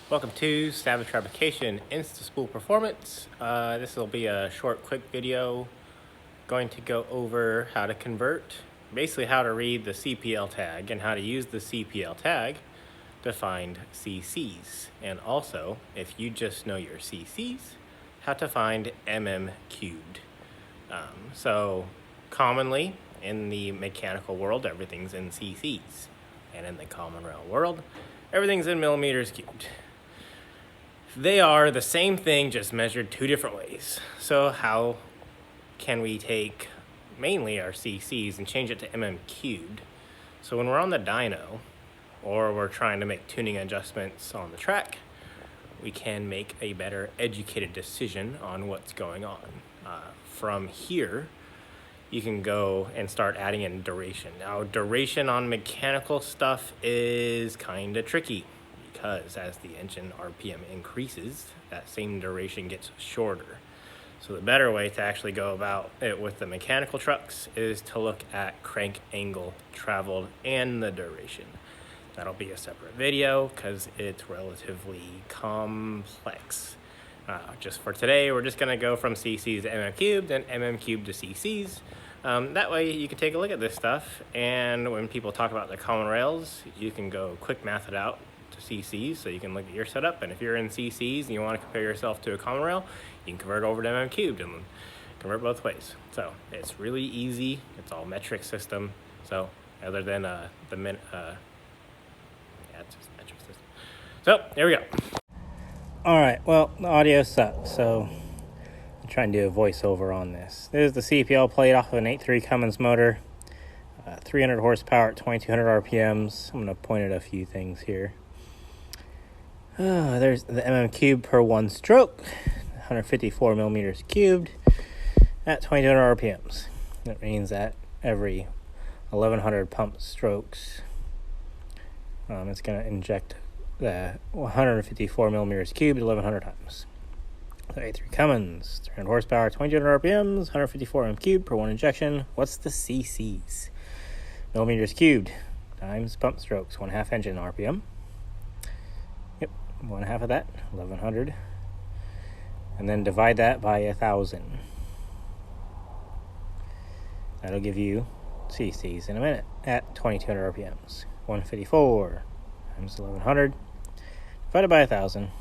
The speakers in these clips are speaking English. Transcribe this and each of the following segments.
Welcome to Savage Fabrication Insta-Spool Performance. This will be a short, quick video going to go over how to convert, basically how to read the CPL tag and how to use the CPL tag to find CCs. And also, if you just know your CCs, how to find cubed. So commonly in the mechanical world, everything's in CCs. And in the common rail world, everything's in millimeters cubed. They are the same thing, just measured two different ways. So how can we take mainly our CCs and change it to cubed? So when we're on the dyno, or we're trying to make tuning adjustments on the track, we can make a better educated decision on what's going on. From here, you can go and start adding in duration. Now, duration on mechanical stuff is kind of tricky, because as the engine RPM increases, that same duration gets shorter. So the better way to actually go about it with the mechanical trucks is to look at crank angle traveled and the duration. That'll be a separate video because it's relatively complex. Just for today, we're just gonna go from CCs to cubed and cubed to CCs. That way you can take a look at this stuff, and when people talk about the common rails, you can go quick math it out to CCs, so you can look at your setup, and if you're in CCs and you want to compare yourself to a common rail, you can convert over to cubed and convert both ways. So it's really easy. It's all metric system. So other than it's just metric system. So there we go. All right. Well, the audio sucks, so I'm trying to do a voiceover on this. This is the CPL plate off of an 8.3 Cummins motor, 300 horsepower at 2,200 RPMs. I'm going to point at a few things here. There's the cubed per one stroke, 154 millimeters cubed at 2,200 RPMs. That means that every 1,100 pump strokes, it's going to inject the 154 millimeters cubed 1,100 times. So 8.3 Cummins, 300 horsepower, 2,200 RPMs, 154 cubed per one injection. What's the CCs? Millimeters cubed times pump strokes, 1/2 engine RPM. Yep, 1/2 of that, 1,100. And then divide that by 1,000. That'll give you CCs in a minute at 2,200 RPMs. 154 times 1,100 divided by 1,000.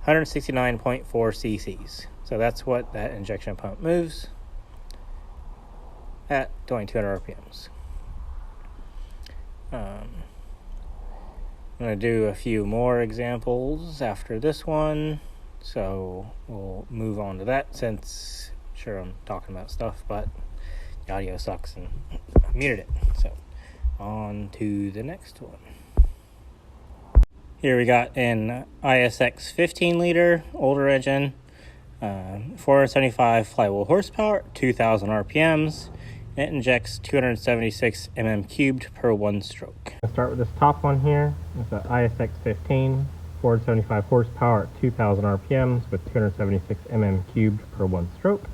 169.4 CCs. So that's what that injection pump moves at 2,200 RPMs. I'm going to do a few more examples after this one, so we'll move on to that since I'm talking about stuff, but the audio sucks and I muted it. So on to the next one. Here we got an ISX 15 liter, older engine, 475 flywheel horsepower, 2,000 RPMs. It injects 276 cubed per one stroke. I'll start with this top one here. It's an ISX 15, 475 horsepower at 2,000 RPMs with 276 cubed per one stroke.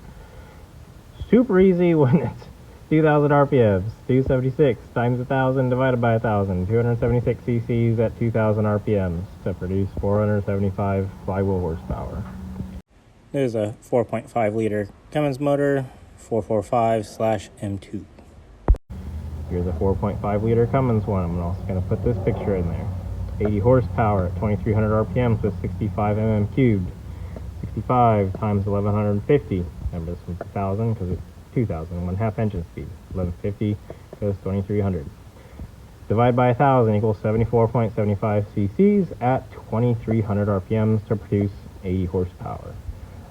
Super easy when it's 2,000 RPMs, 276 times 1,000 divided by 1,000, 276 cc's at 2,000 RPMs to produce 475 flywheel horsepower. There's a 4.5 liter Cummins motor, 445/M2. Here's a 4.5 liter Cummins one. I'm also going to put this picture in there. 80 horsepower at 2,300 RPMs with 65 cubed. 65 times 1,150. Remember, this one's 1,000 because it's 2,000, 1/2 engine speed. 1,150 goes 2,300. Divide by 1,000 equals 74.75 cc's at 2,300 RPMs to produce 80 horsepower.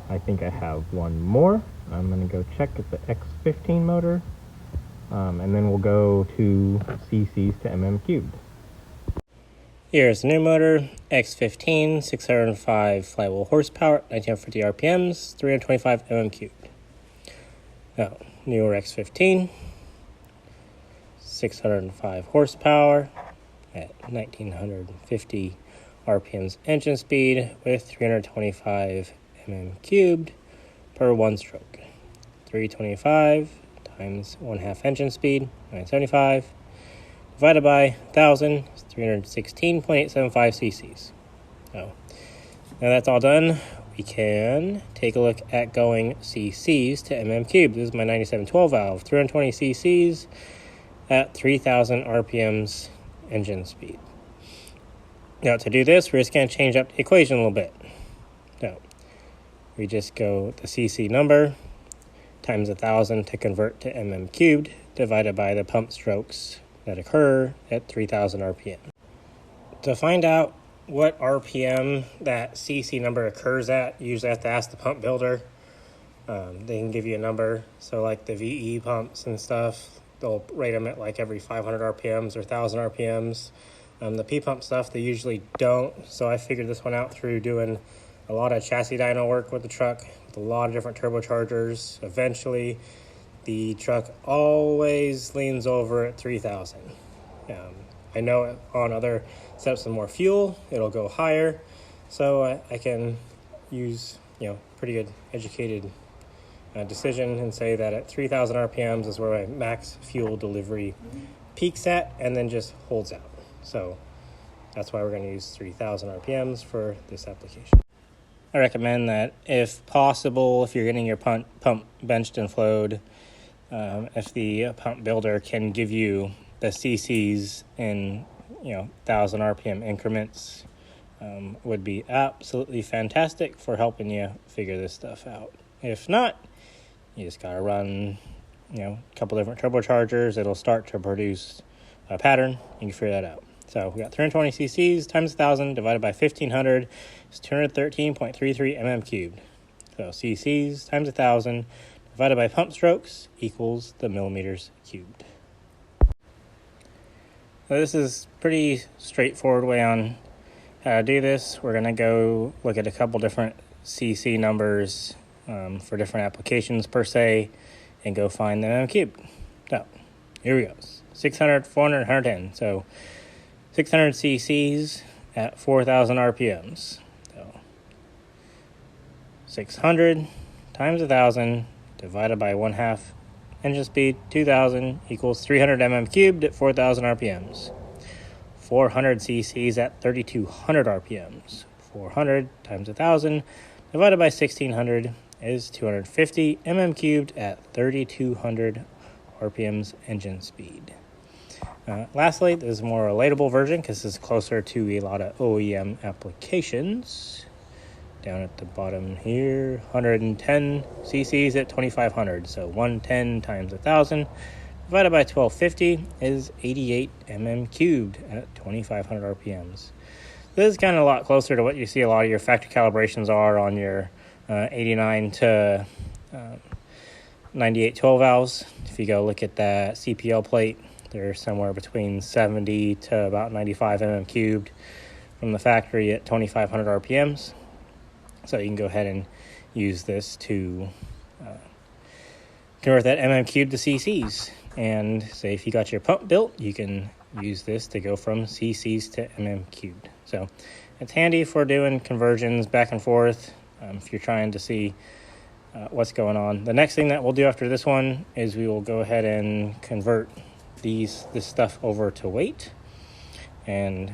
I think I have one more. I'm going to go check at the X15 motor, and then we'll go to cc's to cubed. Here's the new motor, X15, 605 flywheel horsepower, 1,950 RPMs, 325 cubed. Now, newer X15, 605 horsepower at 1,950 RPMs engine speed with 325 cubed per one stroke. 325 times 1/2 engine speed, 975, divided by 1,000 is 316.875 cc's. So now that's all done, we can take a look at going cc's to mm cubed. This is my 9712 valve, 320 cc's at 3,000 RPMs engine speed. Now to do this, we're just going to change up the equation a little bit. So we just go the cc number times 1,000 to convert to mm cubed, divided by the pump strokes that occur at 3,000 RPM. To find out what RPM that cc number occurs at, you usually have to ask the pump builder. They can give you a number. So like the VE pumps and stuff, they'll rate them at like every 500 RPMs or 1,000 RPMs. The P-pump stuff, they usually don't. So I figured this one out through doing a lot of chassis dyno work with the truck, with a lot of different turbochargers. Eventually, the truck always leans over at 3,000. I know on other setups with more fuel, it'll go higher. So I can use, pretty good educated decision and say that at 3,000 RPMs is where my max fuel delivery peaks at and then just holds out. So that's why we're going to use 3,000 RPMs for this application. I recommend that if possible, if you're getting your pump benched and flowed, if the pump builder can give you the cc's in 1,000 RPM increments, would be absolutely fantastic for helping you figure this stuff out. If not, you just got to run a couple different turbochargers. It'll start to produce a pattern. You can figure that out. So we got 320 cc's times 1,000 divided by 1,500 is 213.33 mm cubed. So cc's times 1,000 divided by pump strokes equals the millimeters cubed. So this is pretty straightforward way on how to do this. We're going to go look at a couple different cc numbers for different applications per se and go find the mm cubed. So here we go. 600, 400, 110. So 600 cc's at 4,000 RPMs. So 600 times 1,000 divided by 1/2 engine speed, 2,000 equals 300 mm cubed at 4,000 RPMs. 400 cc's at 3,200 RPMs. 400 times 1,000 divided by 1,600 is 250 mm cubed at 3,200 RPMs engine speed. Lastly, this is a more relatable version because this is closer to a lot of OEM applications. Down at the bottom here, 110 cc's at 2,500. So 110 times 1,000 divided by 1,250 is 88 mm cubed at 2,500 RPMs. This is kind of a lot closer to what you see a lot of your factory calibrations are on your 89 to 9812 valves. If you go look at that CPL plate, they're somewhere between 70 to about 95 mm cubed from the factory at 2,500 RPMs. So you can go ahead and use this to convert that mm cubed to cc's. And say if you got your pump built, you can use this to go from cc's to mm cubed. So it's handy for doing conversions back and forth if you're trying to see what's going on. The next thing that we'll do after this one is we will go ahead and convert this stuff over to weight, and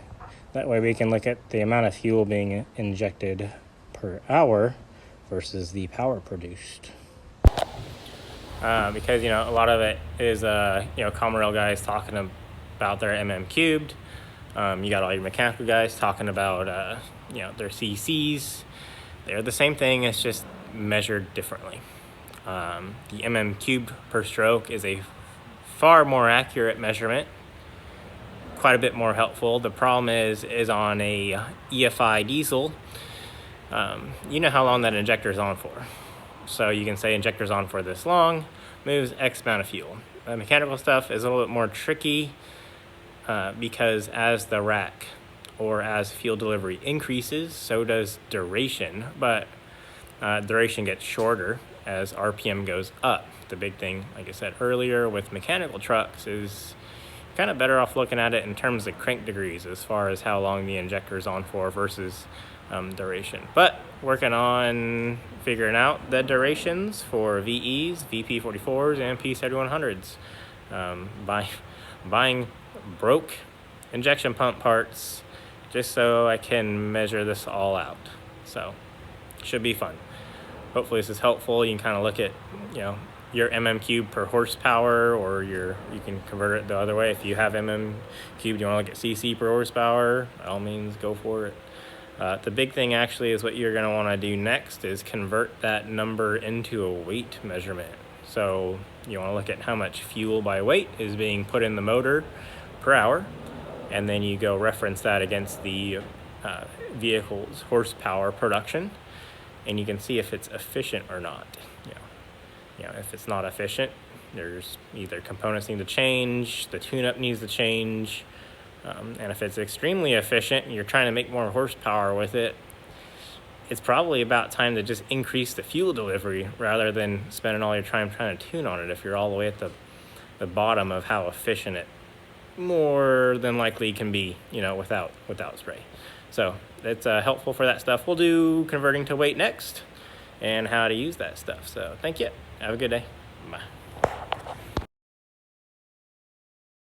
that way we can look at the amount of fuel being injected per hour versus the power produced. Because a lot of it is common rail guys talking about their mm cubed. You got all your mechanical guys talking about their cc's. They're the same thing, it's just measured differently. The mm cubed per stroke is a far more accurate measurement, quite a bit more helpful. The problem is on a EFI diesel, you know how long that injector is on for. So you can say injector's on for this long, moves X amount of fuel. Mechanical stuff is a little bit more tricky because as the rack or as fuel delivery increases, so does duration, but duration gets shorter as RPM goes up. The big thing, like I said earlier, with mechanical trucks is kind of better off looking at it in terms of crank degrees as far as how long the injector is on for versus duration. But working on figuring out the durations for VEs, VP44s, and P7100s. Buying broke injection pump parts just so I can measure this all out. So should be fun. Hopefully this is helpful. You can kind of look at, your mm³ per horsepower, or you can convert it the other way. If you have mm³, you want to look at cc per horsepower, by all means go for it. The big thing actually is what you're going to want to do next is convert that number into a weight measurement. So you want to look at how much fuel by weight is being put in the motor per hour, and then you go reference that against the vehicle's horsepower production, and you can see if it's efficient or not. If it's not efficient, there's either components need to change, the tune-up needs to change, and if it's extremely efficient and you're trying to make more horsepower with it, it's probably about time to just increase the fuel delivery rather than spending all your time trying to tune on it if you're all the way at the bottom of how efficient it more than likely can be, without spray. So it's helpful for that stuff. We'll do converting to weight next and how to use that stuff. So thank you. Have a good day. Bye.